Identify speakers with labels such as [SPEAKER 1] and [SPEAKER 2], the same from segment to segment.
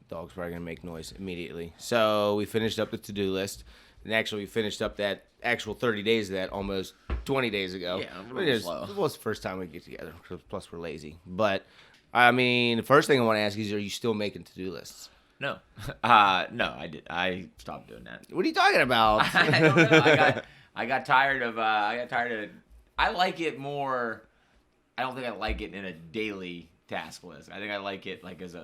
[SPEAKER 1] Dog's probably going to make noise immediately. So we finished up the to-do list. And actually, we finished up that actual 30 days of that almost 20 days ago.
[SPEAKER 2] Yeah, a little slow.
[SPEAKER 1] Well, it's the first time we get together. Plus, we're lazy. But, I mean, the first thing I want to ask is, are you still making to-do lists?
[SPEAKER 2] No. No, I did. I stopped doing that.
[SPEAKER 1] What are you talking about?
[SPEAKER 2] I don't know. I got tired of, I like it more, I don't think I like it in a daily task list. I think I like it like as I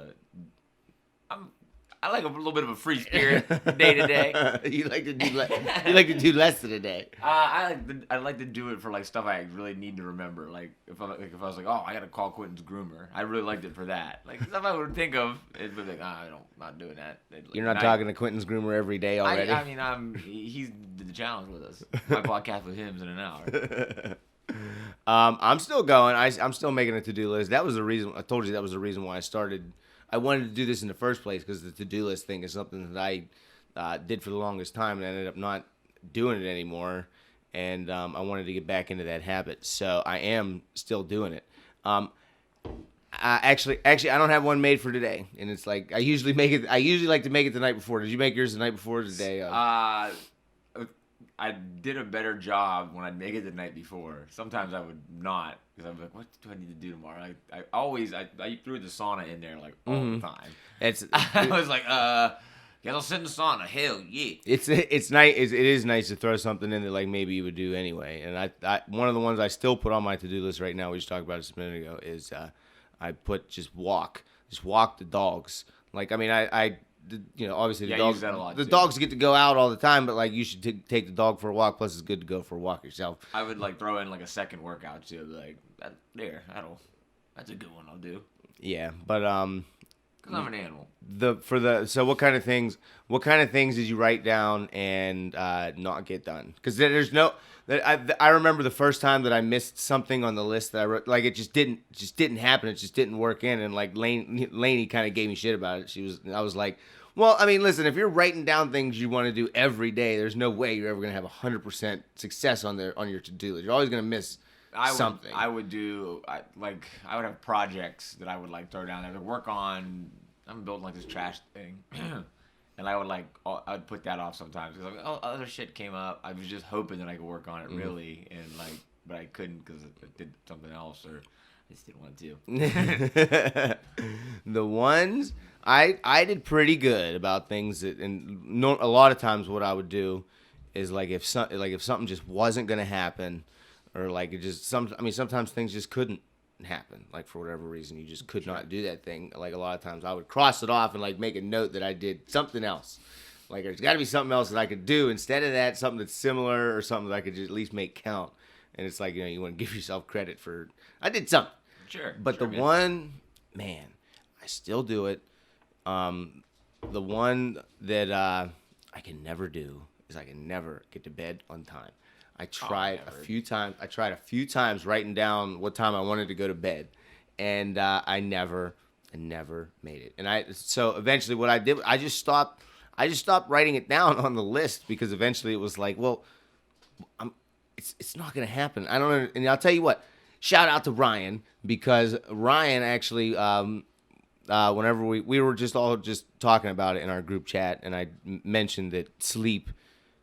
[SPEAKER 2] like a little bit of a free spirit day to day.
[SPEAKER 1] You like to do less than a day.
[SPEAKER 2] I like to do it for like stuff I really need to remember. Like if I was like, oh, I gotta call Quentin's groomer. I really liked it for that. Like stuff I would think of, it'd be like, I'm not doing that.
[SPEAKER 1] You're not talking to Quentin's groomer every day already.
[SPEAKER 2] I mean, he's the challenge with us. My podcast with him's in an hour.
[SPEAKER 1] I'm still going. I'm still making a to-do list. That was the reason. I told you that was the reason why I wanted to do this in the first place, because the to-do list thing is something that I did for the longest time and I ended up not doing it anymore. And I wanted to get back into that habit, so I am still doing it. Actually, I don't have one made for today, and it's like I usually like to make it the night before. Did you make yours the night before or the day of?
[SPEAKER 2] I did a better job when I'd make it the night before. Sometimes I would not, because I'd be like, what do I need to do tomorrow? I threw the sauna in there like all the time. I was like, guess I'll sit in the sauna. Hell yeah.
[SPEAKER 1] It's nice. It is nice to throw something in that like maybe you would do anyway. And I one of the ones I still put on my to-do list right now, we just talked about it just a minute ago, is I put just walk the dogs. Like, I mean, obviously
[SPEAKER 2] I use that a lot,
[SPEAKER 1] the
[SPEAKER 2] too.
[SPEAKER 1] dogs get to go out all the time, but like you should take the dog for a walk. Plus, it's good to go for a walk yourself.
[SPEAKER 2] I would like throw in like a second workout too. Like that's a good one. I'll do.
[SPEAKER 1] Yeah, but
[SPEAKER 2] Because I'm an animal.
[SPEAKER 1] So what kind of things did you write down and not get done? Because there's no. I remember the first time that I missed something on the list that I wrote, like it just didn't happen. It just didn't work in, and like Lainey kind of gave me shit about it. I was like, well, I mean, listen, if you're writing down things you want to do every day, there's no way you're ever gonna have 100% success on your to-do list. You're always gonna miss something.
[SPEAKER 2] I would have projects that I would like throw down there to work on. I'm building like this trash thing. And I would put that off sometimes because other shit came up. I was just hoping that I could work on it really, and but I couldn't because I did something else or I just didn't want to.
[SPEAKER 1] The ones I did pretty good about things that, and a lot of times what I would do is like if something just wasn't gonna happen, or like it just sometimes things just couldn't happen, like for whatever reason you just could not do that thing. Like a lot of times I would cross it off and like make a note that I did something else. Like there's got to be something else that I could do instead of that, something that's similar or something that I could just at least make count. And it's like, you want to give yourself credit for I did something.
[SPEAKER 2] Sure.
[SPEAKER 1] But the one, man, I still do it. The one that I can never do is I can never get to bed on time. I tried a few times writing down what time I wanted to go to bed, and I never made it. And so eventually what I did, I just stopped writing it down on the list, because eventually it was like, well, it's not going to happen. I don't know. And I'll tell you what, shout out to Ryan, because Ryan actually, whenever we were just all talking about it in our group chat, and I mentioned that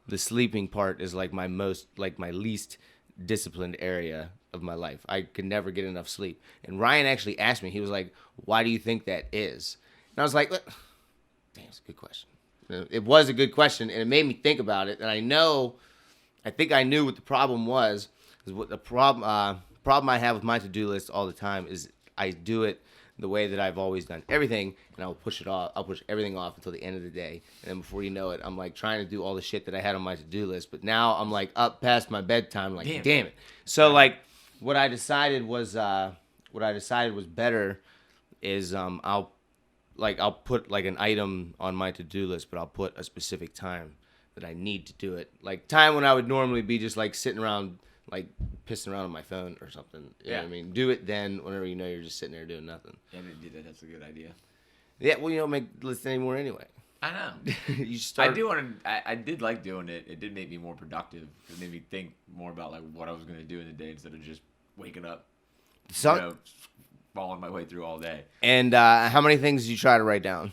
[SPEAKER 1] the sleeping part is like my least disciplined area of my life. I could never get enough sleep. And Ryan actually asked me, he was like, why do you think that is? And I was like, damn, it's a good question. It was a good question, and it made me think about it. And I think I knew what the problem was. Is what the problem I have with my to-do list all the time is I do it the way that I've always done everything, and I'll push everything off until the end of the day, and then before you know it, I'm like trying to do all the shit that I had on my to-do list, but now I'm like up past my bedtime, like damn it. So like what I decided was better is I'll put like an item on my to-do list, but I'll put a specific time that I need to do it, like time when I would normally be just like sitting around like pissing around on my phone or something. You know what I mean? Do it then whenever you know you're just sitting there doing nothing.
[SPEAKER 2] Yeah, I didn't do that. That's a good idea.
[SPEAKER 1] Yeah, well, you don't make lists anymore anyway.
[SPEAKER 2] I know.
[SPEAKER 1] You start.
[SPEAKER 2] I did like doing it. It did make me more productive. It made me think more about like what I was going to do in the day instead of just waking up, following my way through all day.
[SPEAKER 1] And how many things did you try to write down?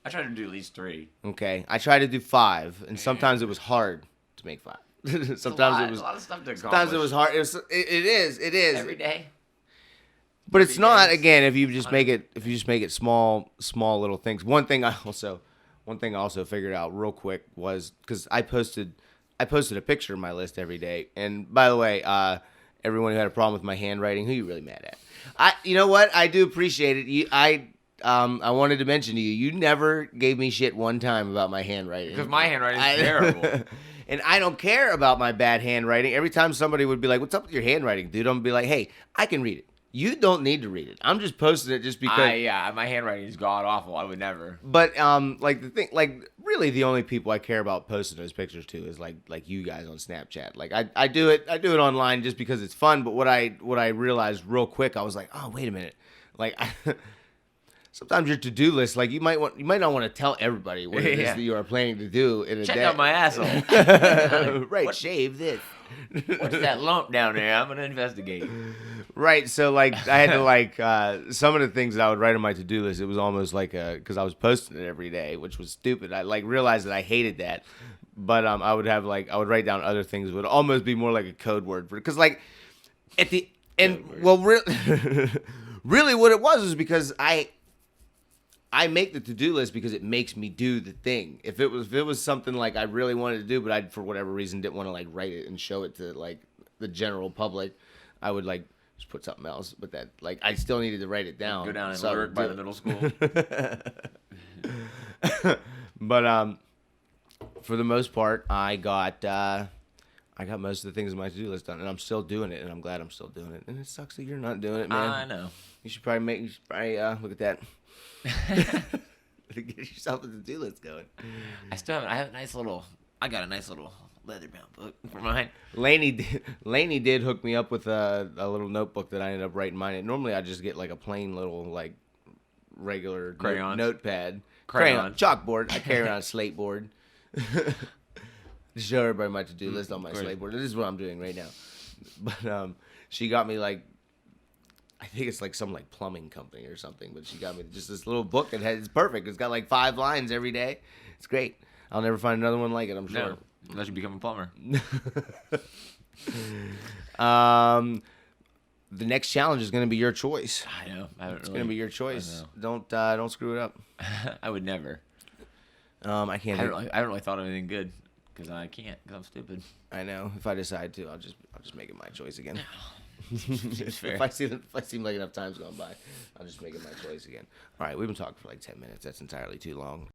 [SPEAKER 2] I try to do at least 3.
[SPEAKER 1] Okay, I try to do 5, and sometimes it was hard to make 5. Sometimes it was
[SPEAKER 2] a lot of stuff to accomplish.
[SPEAKER 1] sometimes it was hard. It is
[SPEAKER 2] every day.
[SPEAKER 1] But it's
[SPEAKER 2] Every
[SPEAKER 1] not
[SPEAKER 2] day.
[SPEAKER 1] again if you just make it small little things. One thing I also figured out real quick was because I posted a picture of my list every day. And by the way, everyone who had a problem with my handwriting, who are you really mad at? You know what? I do appreciate it. I wanted to mention to you, you never gave me shit one time about my handwriting.
[SPEAKER 2] Because my handwriting is terrible.
[SPEAKER 1] And I don't care about my bad handwriting. Every time somebody would be like, "What's up with your handwriting, dude?" I'm gonna be like, "Hey, I can read it. You don't need to read it. I'm just posting it just because."
[SPEAKER 2] My handwriting is god awful. I would never.
[SPEAKER 1] But like the thing, like really, the only people I care about posting those pictures to is like you guys on Snapchat. Like I do it online just because it's fun. But what I realized real quick, I was like, oh wait a minute, like. Sometimes your to-do list, like you might not want to tell everybody what it is that you are planning to do in a day.
[SPEAKER 2] Check out my asshole.
[SPEAKER 1] Right, shave this.
[SPEAKER 2] What's that lump down there? I'm gonna investigate.
[SPEAKER 1] Right, so like I had to like some of the things that I would write on my to-do list. It was almost like because I was posting it every day, which was stupid. I like realized that I hated that, but I would write down other things. It would almost be more like a code word for it, because like at the end, well, really, what it was because I make the to-do list because it makes me do the thing. If it was something like I really wanted to do, but I for whatever reason didn't want to like write it and show it to like the general public, I would like just put something else. But that like I still needed to write it down.
[SPEAKER 2] Go down and lurk by the middle school.
[SPEAKER 1] But for the most part, I got most of the things on my to-do list done, and I'm still doing it, and I'm glad I'm still doing it. And it sucks that you're not doing it, man.
[SPEAKER 2] I know.
[SPEAKER 1] You should probably look at that. Get yourself a to-do list going.
[SPEAKER 2] I got a nice little leather-bound book for mine.
[SPEAKER 1] Laney did hook me up with a little notebook that I ended up writing mine in. Normally I just get like a plain little like regular notepad. Crayon. Chalkboard. I carry around a slate board. To show everybody my to-do list on my slate board. This is what I'm doing right now. But she got me like, I think it's like some like plumbing company or something, but she got me just this little book. It's perfect. It's got like 5 lines every day. It's great. I'll never find another one like it, I'm sure.
[SPEAKER 2] No, unless you become a plumber.
[SPEAKER 1] The next challenge is going to be your choice.
[SPEAKER 2] I know.
[SPEAKER 1] It's going to be your choice. Don't screw it up.
[SPEAKER 2] I would never.
[SPEAKER 1] I can't.
[SPEAKER 2] I haven't really thought of anything good because I can't because I'm stupid.
[SPEAKER 1] I know. If I decide to, I'll just make it my choice again.
[SPEAKER 2] Seems fair.
[SPEAKER 1] If I seem like enough time's gone by, I'll just make it my choice again. All right, we've been talking for like 10 minutes. That's entirely too long.